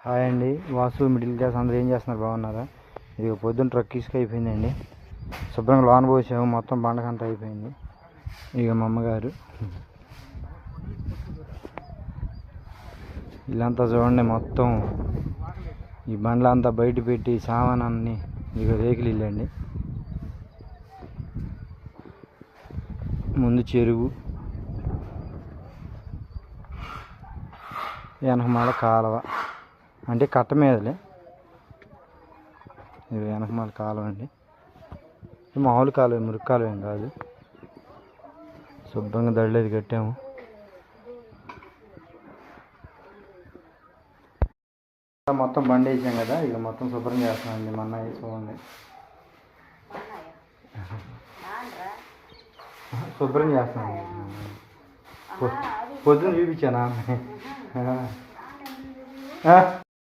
Hi అండి, Vasu middle class అందరూ ఏం చేస్తున్నారు? బాగున్నారా? ఇది పొద్దున్న ట్రక్ ఇసుక అయిపోయిందండి. శుభ్రంగా లోన్ పోసాము, మొత్తం బండకంతా అయిపోయింది. ఇక మా అమ్మగారు ఇల్లంతా చూడండి, మొత్తం ఈ బండ్లంతా బయట పెట్టి సామానాన్ని. ఇక రేకులు ఇల్లండి, ముందు చెరువు, వెనకమాల కాలువ, అంటే కట్ట మీదలే. ఇది వెనకమాల కాలువ అండి, మామూలు కాలువ, మురికి కాలువ ఏం కాదు. శుభ్రంగా దళ్ళేది కట్టాము. మొత్తం బండి వేసాం కదా, ఇక మొత్తం శుభ్రం చేస్తున్నామండి. మన చూడండి, శుభ్రం చేస్తున్నాం. పొద్దున్న చూపించానా?